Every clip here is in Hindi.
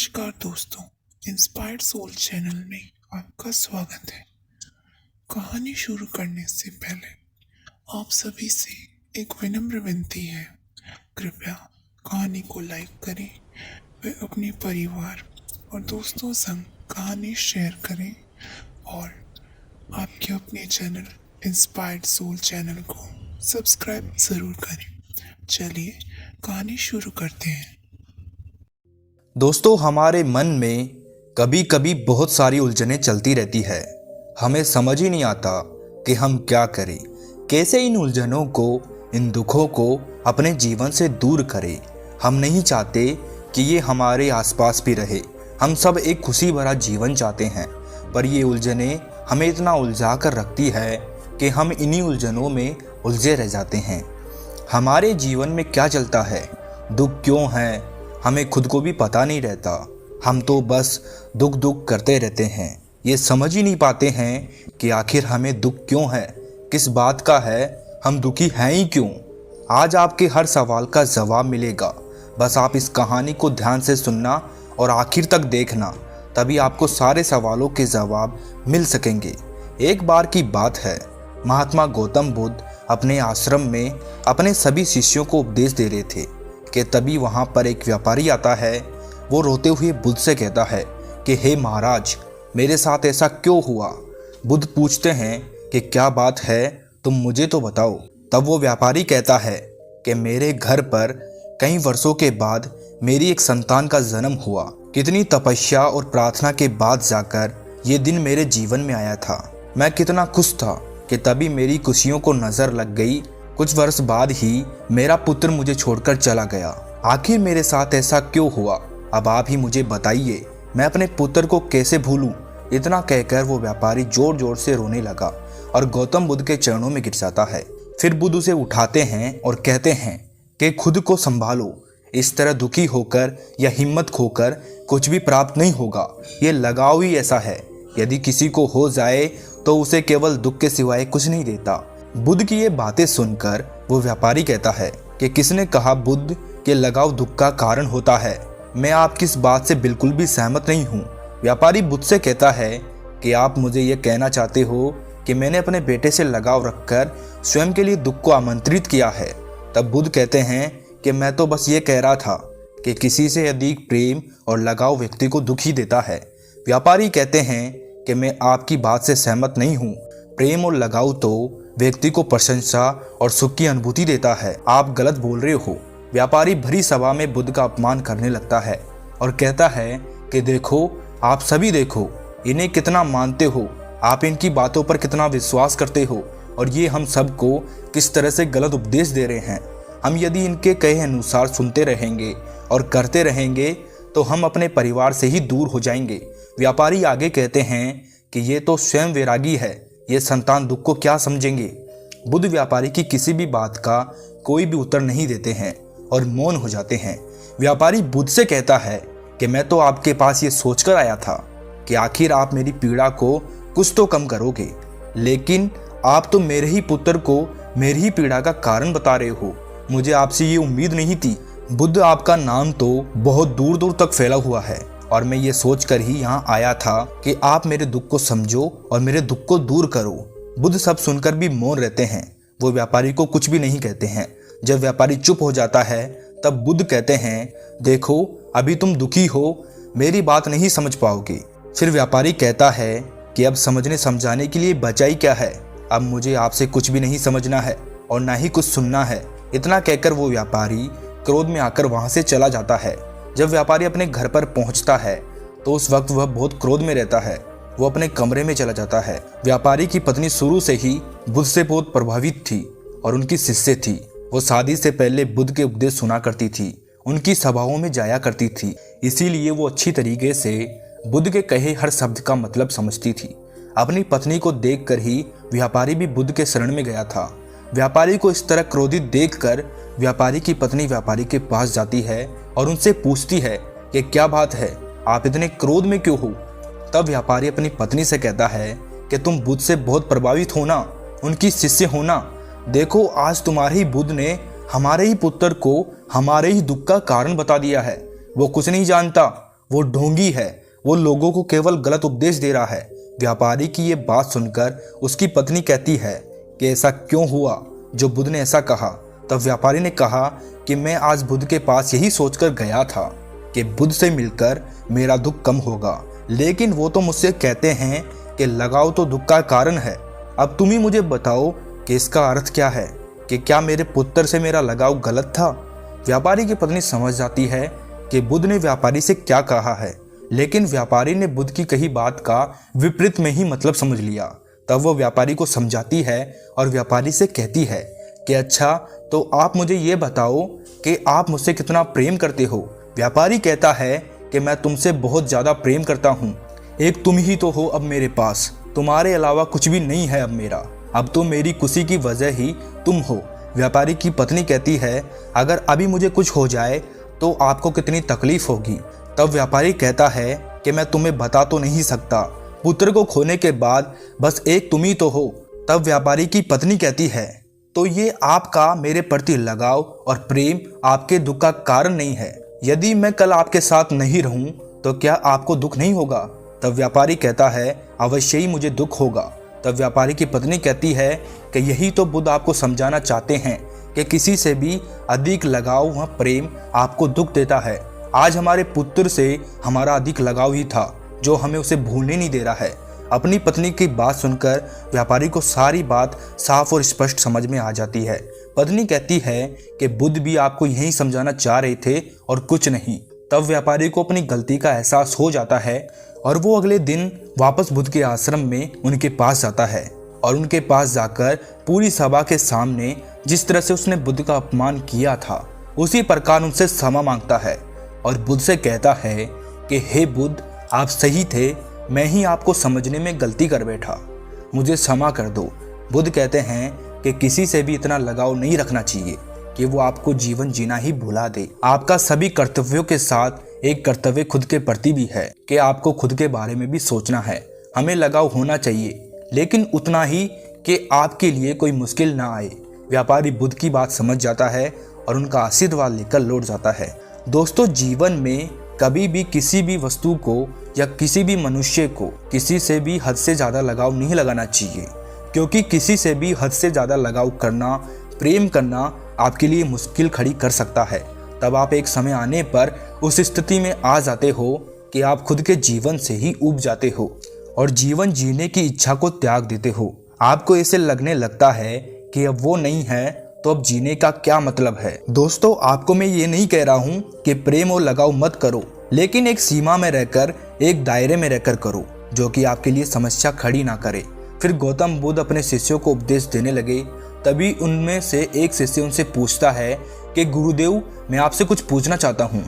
नमस्कार दोस्तों, इंस्पायर्ड सोल चैनल में आपका स्वागत है। कहानी शुरू करने से पहले आप सभी से एक विनम्र विनती है। कृपया कहानी को लाइक करें व अपने परिवार और दोस्तों संग कहानी शेयर करें और आपके अपने चैनल इंस्पायर्ड सोल चैनल को सब्सक्राइब ज़रूर करें। चलिए कहानी शुरू करते हैं। दोस्तों, हमारे मन में कभी कभी बहुत सारी उलझनें चलती रहती है। हमें समझ ही नहीं आता कि हम क्या करें, कैसे इन उलझनों को, इन दुखों को अपने जीवन से दूर करें। हम नहीं चाहते कि ये हमारे आसपास भी रहे। हम सब एक खुशी भरा जीवन चाहते हैं, पर ये उलझनें हमें इतना उलझा कर रखती है कि हम इन्हीं उलझनों में उलझे रह जाते हैं। हमारे जीवन में क्या चलता है, दुख क्यों है, हमें खुद को भी पता नहीं रहता। हम तो बस दुख करते रहते हैं। ये समझ ही नहीं पाते हैं कि आखिर हमें दुख क्यों है, किस बात का है, हम दुखी हैं ही क्यों। आज आपके हर सवाल का जवाब मिलेगा। बस आप इस कहानी को ध्यान से सुनना और आखिर तक देखना, तभी आपको सारे सवालों के जवाब मिल सकेंगे। एक बार की बात है, महात्मा गौतम बुद्ध अपने आश्रम में अपने सभी शिष्यों को उपदेश दे रहे थे कि तभी वहाँ पर एक व्यापारी आता है। वो रोते हुए बुद्ध से कहता है कि हे महाराज, मेरे साथ ऐसा क्यों हुआ। बुद्ध पूछते हैं कि क्या बात है, तुम मुझे तो बताओ। तब वो व्यापारी कहता है कि मेरे घर पर कई वर्षों के बाद मेरी एक संतान का जन्म हुआ। कितनी तपस्या और प्रार्थना के बाद जाकर ये दिन मेरे जीवन में आया था। मैं कितना खुश था कि तभी मेरी खुशियों को नज़र लग गई। कुछ वर्ष बाद ही मेरा पुत्र मुझे छोड़कर चला गया। आखिर मेरे साथ ऐसा क्यों हुआ, अब आप ही मुझे बताइए। मैं अपने पुत्र को कैसे भूलूं। इतना कहकर वो व्यापारी जोर जोर से रोने लगा और गौतम बुद्ध के चरणों में गिर जाता है। फिर बुद्ध उसे उठाते हैं और कहते हैं कि खुद को संभालो। इस तरह दुखी होकर या हिम्मत खोकर कुछ भी प्राप्त नहीं होगा। ये लगाव ही ऐसा है, यदि किसी को हो जाए तो उसे केवल दुख के सिवाय कुछ नहीं देता। बुद्ध की ये बातें सुनकर वो व्यापारी कहता है कि किसने कहा बुद्ध के लगाव दुख का कारण होता है। मैं आपकी इस बात से बिल्कुल भी सहमत नहीं हूँ। व्यापारी बुद्ध से कहता है कि आप मुझे ये कहना चाहते हो कि मैंने अपने बेटे से लगाव रखकर स्वयं के लिए दुख को आमंत्रित किया है। तब बुद्ध कहते हैं कि मैं तो बस ये कह रहा था कि किसी से अधिक प्रेम और लगाव व्यक्ति को दुख ही देता है। व्यापारी कहते हैं कि मैं आपकी बात से सहमत नहीं हूँ। प्रेम और लगाव तो व्यक्ति को प्रशंसा और सुख की अनुभूति देता है। आप गलत बोल रहे हो। व्यापारी भरी सभा में बुद्ध का अपमान करने लगता है और कहता है कि देखो, आप सभी देखो, इन्हें कितना मानते हो, आप इनकी बातों पर कितना विश्वास करते हो और ये हम सबको किस तरह से गलत उपदेश दे रहे हैं। हम यदि इनके कहे अनुसार सुनते रहेंगे और करते रहेंगे तो हम अपने परिवार से ही दूर हो जाएंगे। व्यापारी आगे कहते हैं कि ये तो स्वयं वैरागी है, ये संतान दुख को क्या समझेंगे। बुद्ध व्यापारी की किसी भी बात का कोई भी उत्तर नहीं देते हैं और मौन हो जाते हैं। व्यापारी बुद्ध से कहता है कि मैं तो आपके पास ये सोचकर आया था कि आखिर आप मेरी पीड़ा को कुछ तो कम करोगे, लेकिन आप तो मेरे ही पुत्र को मेरी ही पीड़ा का कारण बता रहे हो। मुझे आपसे ये उम्मीद नहीं थी। बुद्ध, आपका नाम तो बहुत दूर दूर तक फैला हुआ है और मैं ये सोचकर ही यहाँ आया था कि आप मेरे दुख को समझो और मेरे दुख को दूर करो। बुद्ध सब सुनकर भी मौन रहते हैं। वो व्यापारी को कुछ भी नहीं कहते हैं। जब व्यापारी चुप हो जाता है तब बुद्ध कहते हैं, देखो, अभी तुम दुखी हो, मेरी बात नहीं समझ पाओगे। फिर व्यापारी कहता है कि अब समझने समझाने के लिए बचा ही क्या है। अब मुझे आपसे कुछ भी नहीं समझना है और ना ही कुछ सुनना है। इतना कहकर वो व्यापारी क्रोध में आकर वहाँ से चला जाता है। जब व्यापारी अपने घर पर पहुँचता है तो उस वक्त वह बहुत क्रोध में रहता है। वो अपने कमरे में चला जाता है। व्यापारी की पत्नी शुरू से ही बुद्ध से बहुत प्रभावित थी और उनकी शिष्य थी। वो शादी से पहले बुद्ध के उपदेश सुना करती थी, उनकी सभाओं में जाया करती थी। इसीलिए वो अच्छी तरीके से बुद्ध के कहे हर शब्द का मतलब समझती थी। अपनी पत्नी को देखकर ही व्यापारी भी बुद्ध के शरण में गया था। व्यापारी को इस तरह क्रोधित देखकर व्यापारी की पत्नी व्यापारी के पास जाती है और उनसे पूछती है कि क्या बात है, आप इतने क्रोध में क्यों हो। तब व्यापारी अपनी पत्नी से कहता है कि तुम बुद्ध से बहुत प्रभावित हो ना, उनकी शिष्य हो ना। देखो, आज तुम्हारे ही बुद्ध ने हमारे ही पुत्र को हमारे ही दुख का कारण बता दिया है। वो कुछ नहीं जानता वो ढोंगी है, वो लोगों को केवल गलत उपदेश दे रहा है। व्यापारी की ये बात सुनकर उसकी पत्नी कहती है कि ऐसा क्यों हुआ जो बुद्ध ने ऐसा कहा। तब व्यापारी ने कहा कि मैं आज बुद्ध के पास यही सोचकर गया था कि बुद्ध से मिलकर मेरा दुख कम होगा, लेकिन वो तो मुझसे कहते हैं कि लगाव तो दुख का कारण है। अब तुम ही मुझे बताओ कि इसका अर्थ क्या है, कि क्या मेरे पुत्र से मेरा लगाव गलत था। व्यापारी की पत्नी समझ जाती है कि बुद्ध ने व्यापारी से क्या कहा है, लेकिन व्यापारी ने बुद्ध की कही बात का विपरीत में ही मतलब समझ लिया। तब वो व्यापारी को समझाती है और व्यापारी से कहती है कि अच्छा, तो आप मुझे ये बताओ कि आप मुझसे कितना प्रेम करते हो। व्यापारी कहता है कि मैं तुमसे बहुत ज़्यादा प्रेम करता हूँ, एक तुम ही तो हो अब मेरे पास, तुम्हारे अलावा कुछ भी नहीं है अब मेरा, अब तो मेरी खुशी की वजह ही तुम हो। व्यापारी की पत्नी कहती है अगर अभी मुझे कुछ हो जाए तो आपको कितनी तकलीफ होगी। तब व्यापारी कहता है कि मैं तुम्हें बता तो नहीं सकता, पुत्र को खोने के बाद बस एक तुम ही तो हो। तब व्यापारी की पत्नी कहती है तो ये आपका मेरे प्रति लगाव और प्रेम आपके दुख का कारण नहीं है। यदि मैं कल आपके साथ नहीं रहूं तो क्या आपको दुख नहीं होगा। तब व्यापारी कहता है अवश्य ही मुझे दुख होगा। तब व्यापारी की पत्नी कहती है कि यही तो बुद्ध आपको समझाना चाहते हैं कि किसी से भी अधिक लगाव व प्रेम आपको दुख देता है। आज हमारे पुत्र से हमारा अधिक लगाव ही था जो हमें उसे भूलने नहीं दे रहा है। अपनी पत्नी की बात सुनकर व्यापारी को सारी बात साफ और स्पष्ट समझ में आ जाती है। पत्नी कहती है कि बुद्ध भी आपको यही समझाना चाह रहे थे और कुछ नहीं। तब व्यापारी को अपनी गलती का एहसास हो जाता है और वो अगले दिन वापस बुद्ध के आश्रम में उनके पास जाता है और उनके पास जाकर पूरी सभा के सामने जिस तरह से उसने बुद्ध का अपमान किया था उसी प्रकार उनसे क्षमा मांगता है और बुद्ध से कहता है कि हे बुद्ध, आप सही थे, मैं ही आपको समझने में गलती कर बैठा, मुझे क्षमा कर दो। बुद्ध कहते हैं कि किसी से भी इतना लगाव नहीं रखना चाहिए कि वो आपको जीवन जीना ही भुला दे। आपका सभी कर्तव्यों के साथ एक कर्तव्य खुद के प्रति भी है कि आपको खुद के बारे में भी सोचना है। हमें लगाव होना चाहिए, लेकिन उतना ही कि आपके लिए कोई मुश्किल ना आए। व्यापारी बुद्ध की बात समझ जाता है और उनका आशीर्वाद लेकर लौट जाता है। दोस्तों, जीवन में कभी भी किसी भी वस्तु को या किसी भी मनुष्य को किसी से भी हद से ज़्यादा लगाव नहीं लगाना चाहिए, क्योंकि किसी से भी हद से ज़्यादा लगाव करना, प्रेम करना आपके लिए मुश्किल खड़ी कर सकता है। तब आप एक समय आने पर उस स्थिति में आ जाते हो कि आप खुद के जीवन से ही ऊब जाते हो और जीवन जीने की इच्छा को त्याग देते हो। आपको ऐसे लगने लगता है कि अब वो नहीं है तो अब जीने का क्या मतलब है। दोस्तों, आपको मैं ये नहीं कह रहा हूँ कि प्रेम और लगाव मत करो, लेकिन एक सीमा में रहकर, एक दायरे में रहकर करो जो कि आपके लिए समस्या खड़ी ना करे। फिर गौतम बुद्ध अपने शिष्यों को उपदेश देने लगे। तभी उनमें से एक शिष्य उनसे पूछता है कि गुरुदेव, मैं आपसे कुछ पूछना चाहता हूँ।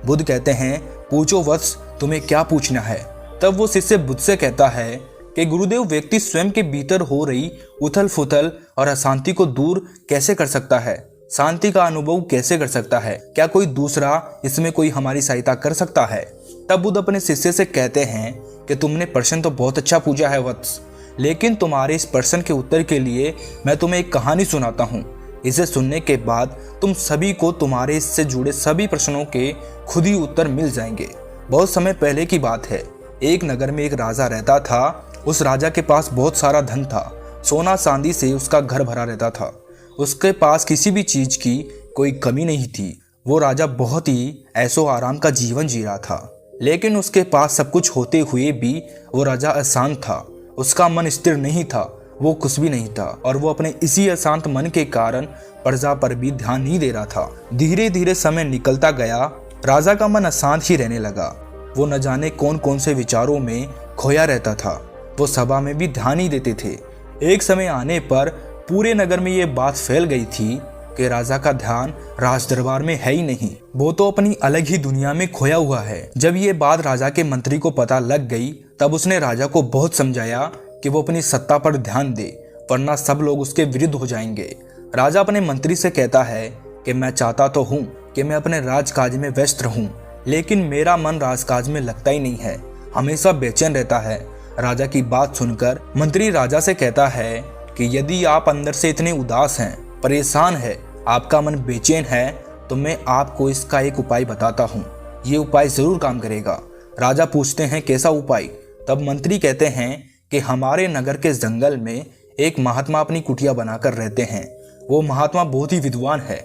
बुद्ध कहते हैं पूछो वत्स, तुम्हें क्या पूछना है। तब वो शिष्य बुद्ध से कहता है कि गुरुदेव, व्यक्ति स्वयं के भीतर हो रही उथल फुथल और अशांति को दूर कैसे कर सकता है, शांति का अनुभव कैसे कर सकता है, क्या कोई दूसरा इसमें कोई हमारी सहायता कर सकता है। तब बुद्ध अपने शिष्य से कहते हैं कि तुमने प्रश्न तो बहुत अच्छा पूछा है वत्स, लेकिन तुम्हारे इस प्रश्न के उत्तर के लिए मैं तुम्हें एक कहानी सुनाता हूँ। इसे सुनने के बाद तुम सभी को तुम्हारे इससे जुड़े सभी प्रश्नों के खुद ही उत्तर मिल जाएंगे। बहुत समय पहले की बात है। एक नगर में एक राजा रहता था। उस राजा के पास बहुत सारा धन था, सोना चांदी से उसका घर भरा रहता था। उसके पास किसी भी चीज की कोई कमी नहीं थी। वो राजा बहुत ही ऐशो आराम का जीवन जी रहा था, लेकिन उसके पास सब कुछ होते हुए भी वो राजा अशांत था। उसका मन स्थिर नहीं था, वो खुश भी नहीं था और वो अपने इसी अशांत मन के कारण प्रजा पर भी ध्यान नहीं दे रहा था। धीरे धीरे समय निकलता गया, राजा का मन अशांत ही रहने लगा। वो न जाने कौन कौन से विचारों में खोया रहता था। वो सभा में भी ध्यान नहीं देते थे। एक समय आने पर पूरे नगर में ये बात फैल गई थी कि राजा का ध्यान राज दरबार में है ही नहीं, वो तो अपनी अलग ही दुनिया में खोया हुआ है। जब ये बात राजा के मंत्री को पता लग गई, तब उसने राजा को बहुत समझाया कि वो अपनी सत्ता पर ध्यान दे, वरना सब लोग उसके विरुद्ध हो जाएंगे। राजा अपने मंत्री से कहता है कि मैं चाहता तो हूँ कि मैं अपने राजकाज में व्यस्त रहूँ, लेकिन मेरा मन राजकाज में लगता ही नहीं है, हमेशा बेचैन रहता है। राजा की बात सुनकर मंत्री राजा से कहता है कि यदि आप अंदर से इतने उदास हैं, परेशान हैं, आपका मन बेचैन है, तो मैं आपको इसका एक उपाय बताता हूँ। ये उपाय जरूर काम करेगा। राजा पूछते हैं कैसा उपाय। तब मंत्री कहते हैं कि हमारे नगर के जंगल में एक महात्मा अपनी कुटिया बनाकर रहते हैं। वो महात्मा बहुत ही विद्वान है।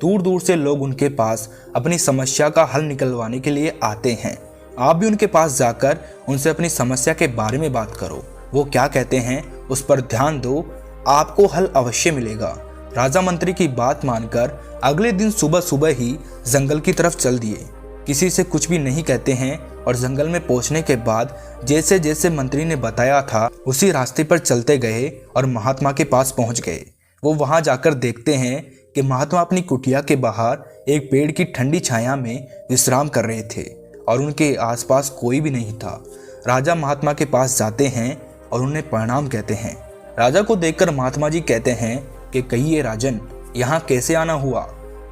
दूर दूर से लोग उनके पास अपनी समस्या का हल निकलवाने के लिए आते हैं। आप भी उनके पास जाकर उनसे अपनी समस्या के बारे में बात करो। वो क्या कहते हैं उस पर ध्यान दो, आपको हल अवश्य मिलेगा। राजा मंत्री की बात मानकर अगले दिन सुबह सुबह ही जंगल की तरफ चल दिए। किसी से कुछ भी नहीं कहते हैं और जंगल में पहुंचने के बाद जैसे जैसे मंत्री ने बताया था उसी रास्ते पर चलते गए और महात्मा के पास पहुंच गए। वो वहां जाकर देखते हैं कि महात्मा अपनी कुटिया के बाहर एक पेड़ की ठंडी छाया में विश्राम कर रहे थे और उनके आसपास कोई भी नहीं था। राजा महात्मा के पास जाते हैं और उन्हें प्रणाम कहते हैं। राजा को देखकर महात्मा जी कहते हैं कि कहिए राजन, यहाँ कैसे आना हुआ।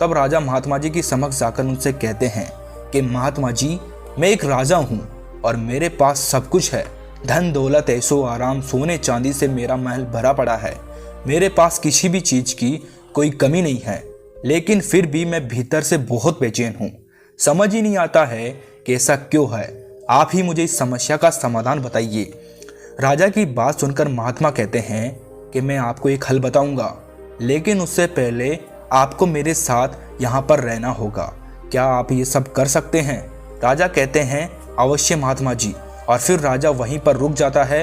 तब राजा महात्मा जी की समक्ष जाकर उनसे कहते हैं कि महात्मा जी, मैं एक राजा हूँ और मेरे पास सब कुछ है। धन दौलत ऐशो आराम सोने चांदी से मेरा महल भरा पड़ा है। मेरे पास किसी भी चीज की कोई कमी नहीं है, लेकिन फिर भी मैं भीतर से बहुत बेचैन हूँ। समझ ही नहीं आता है कि ऐसा क्यों है। आप ही मुझे इस समस्या का समाधान बताइए। राजा की बात सुनकर महात्मा कहते हैं कि मैं आपको एक हल बताऊंगा, लेकिन उससे पहले आपको मेरे साथ यहाँ पर रहना होगा। क्या आप ये सब कर सकते हैं? राजा कहते हैं अवश्य महात्मा जी। और फिर राजा वहीं पर रुक जाता है।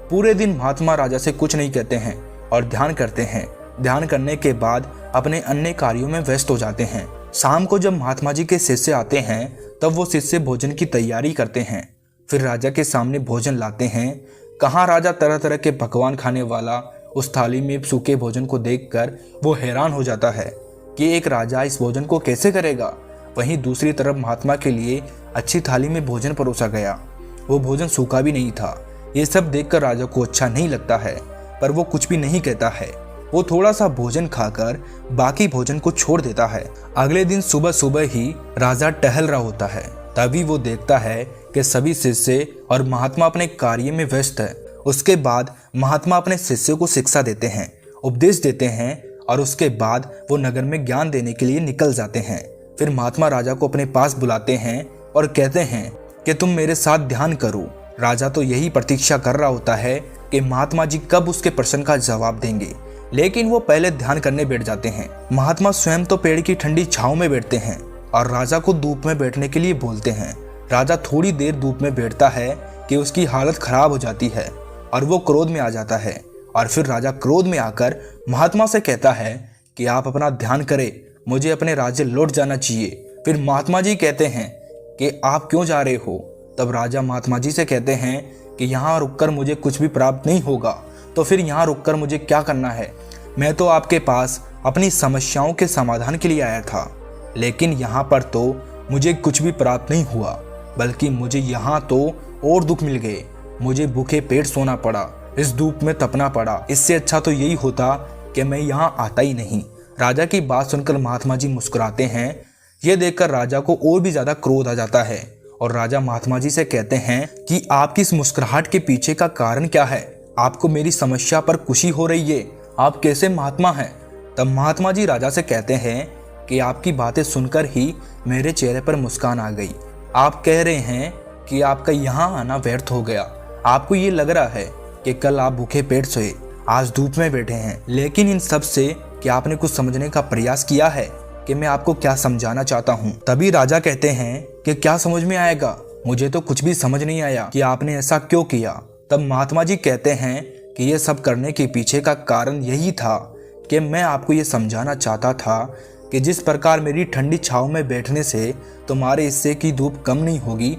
पूरे दिन महात्मा राजा से कुछ नहीं कहते हैं और ध्यान करते हैं। ध्यान करने के बाद अपने अन्य कार्यों में व्यस्त हो जाते हैं। शाम को जब महात्मा जी के शिष्य आते हैं तब वो शिष्य भोजन की तैयारी करते हैं। फिर राजा के सामने भोजन लाते हैं। कहाँ राजा तरह तरह के पकवान खाने वाला उस थाली में सूखे भोजन को देखकर वो हैरान हो जाता है कि एक राजा इस भोजन को कैसे करेगा। वहीं दूसरी तरफ महात्मा के लिए अच्छी थाली में भोजन परोसा गया। वो भोजन सूखा भी नहीं था। ये सब देखकर राजा को अच्छा नहीं लगता है, पर वो कुछ भी नहीं कहता है। वो थोड़ा सा भोजन खाकर बाकी भोजन को छोड़ देता है। अगले दिन सुबह सुबह ही राजा टहल रहा होता है। तभी वो देखता है कि सभी शिष्य और महात्मा अपने कार्य में व्यस्त है। उसके बाद महात्मा अपने शिष्य को शिक्षा देते हैं, उपदेश देते हैं और उसके बाद वो नगर में ज्ञान देने के लिए निकल जाते हैं। फिर महात्मा राजा को अपने पास बुलाते हैं और कहते हैं कि तुम मेरे साथ ध्यान करो। राजा तो यही प्रतीक्षा कर रहा होता है कि महात्मा जी कब उसके प्रश्न का जवाब देंगे, लेकिन वो पहले ध्यान करने बैठ जाते हैं। महात्मा स्वयं तो पेड़ की ठंडी छांव में बैठते हैं और राजा को धूप में बैठने के लिए बोलते हैं। राजा थोड़ी देर धूप में बैठता है कि उसकी हालत खराब हो जाती है और वो क्रोध में आ जाता है। और फिर राजा क्रोध में आकर महात्मा से कहता है कि आप अपना ध्यान करें, मुझे अपने राज्य लौट जाना चाहिए। फिर महात्मा जी कहते हैं कि आप क्यों जा रहे हो। तब राजा महात्मा जी से कहते हैं कि यहाँ रुककर मुझे कुछ भी प्राप्त नहीं होगा, तो फिर यहाँ रुककर मुझे क्या करना है। मैं तो आपके पास अपनी समस्याओं के समाधान के लिए आया था, लेकिन यहाँ पर तो मुझे कुछ भी प्राप्त नहीं हुआ, बल्कि मुझे यहाँ तो और दुख मिल गए। मुझे भूखे पेट सोना पड़ा, इस धूप में तपना पड़ा। इससे अच्छा तो यही होता कि मैं यहाँ आता ही नहीं। राजा की बात सुनकर महात्मा जी मुस्कुराते हैं। यह देखकर राजा को और भी ज्यादा क्रोध आ जाता है और राजा महात्मा जी से कहते हैं कि आपकी इस मुस्कुराहट के पीछे का कारण क्या है। आपको मेरी समस्या पर खुशी हो रही है, आप कैसे महात्मा हैं। तब महात्मा जी राजा से कहते हैं कि आपकी बातें सुनकर ही मेरे चेहरे पर मुस्कान आ गई। आप कह रहे हैं कि आपका यहाँ आना व्यर्थ हो गया। आपको ये लग रहा है कि कल आप भूखे पेट सोए, आज धूप में बैठे हैं, लेकिन इन सब से क्या आपने कुछ समझने का प्रयास किया है कि मैं आपको क्या समझाना चाहता हूँ। तभी राजा कहते हैं कि क्या समझ में आएगा, मुझे तो कुछ भी समझ नहीं आया कि आपने ऐसा क्यों किया। तब महात्मा जी कहते हैं कि ये सब करने के पीछे का कारण यही था कि मैं आपको ये समझाना चाहता था कि जिस प्रकार मेरी ठंडी छांव में बैठने से तुम्हारे हिस्से की धूप कम नहीं होगी,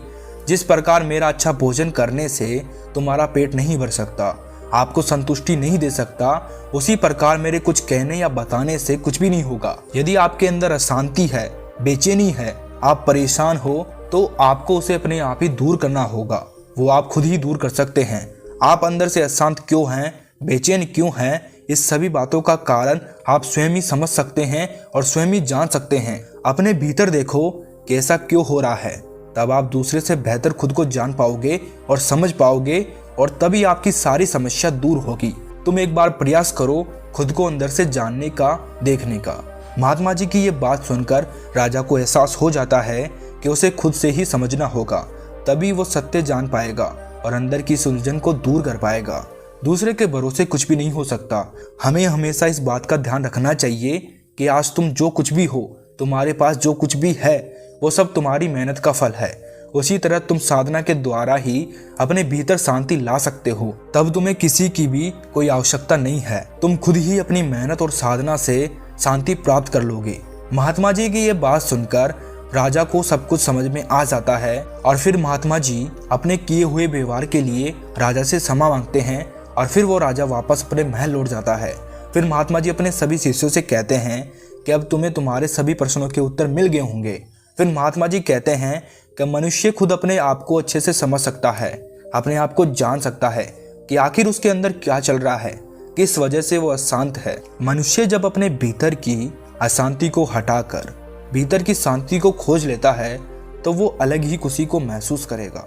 जिस प्रकार मेरा अच्छा भोजन करने से तुम्हारा पेट नहीं भर सकता, आपको संतुष्टि नहीं दे सकता, उसी प्रकार मेरे कुछ कहने या बताने से कुछ भी नहीं होगा। यदि आपके अंदर अशांति है, बेचैनी है, आप परेशान हो, तो आपको उसे अपने आप ही दूर करना होगा। वो आप खुद ही दूर कर सकते हैं। आप अंदर से अशांत क्यों हैं, बेचैन क्यों हैं, इस सभी बातों का कारण आप स्वयं ही समझ सकते हैं और स्वयं ही जान सकते हैं। अपने भीतर देखो कि ऐसा क्यों हो रहा है, तब आप दूसरे से बेहतर खुद को जान पाओगे और समझ पाओगे, और तभी आपकी सारी समस्या दूर होगी। तुम एक बार प्रयास करो खुद को अंदर से जानने का, देखने का। महात्मा जी की ये बात सुनकर राजा को एहसास हो जाता है कि उसे खुद से ही समझना होगा। तभी वो सत्य जान पाएगा और अंदर की इस उलझन को दूर कर पाएगा। दूसरे के भरोसे कुछ भी नहीं हो सकता। हमें हमेशा इस बात का ध्यान रखना चाहिए कि आज तुम जो कुछ भी हो, तुम्हारे पास जो कुछ भी है, वो सब तुम्हारी मेहनत का फल है। उसी तरह तुम साधना के द्वारा ही अपने भीतर शांति ला सकते हो। तब तुम्हें किसी की भी कोई आवश्यकता नहीं है। तुम खुद ही अपनी मेहनत और साधना से शांति प्राप्त कर लोगे। महात्मा जी की ये बात सुनकर राजा को सब कुछ समझ में आ जाता है और फिर महात्मा जी अपने किए हुए व्यवहार के लिए राजा से क्षमा मांगते हैं और फिर वो राजा वापस अपने महल लौट जाता है। फिर महात्मा जी अपने सभी शिष्यों से कहते हैं कि अब तुम्हें तुम्हारे सभी प्रश्नों के उत्तर मिल गए होंगे। फिर महात्मा जी कहते हैं कि मनुष्य खुद अपने आप को अच्छे से समझ सकता है, अपने आप को जान सकता है कि आखिर उसके अंदर क्या चल रहा है, किस वजह से वो अशांत है। मनुष्य जब अपने भीतर की अशांति को हटाकर भीतर की शांति को खोज लेता है तो वो अलग ही खुशी को महसूस करेगा।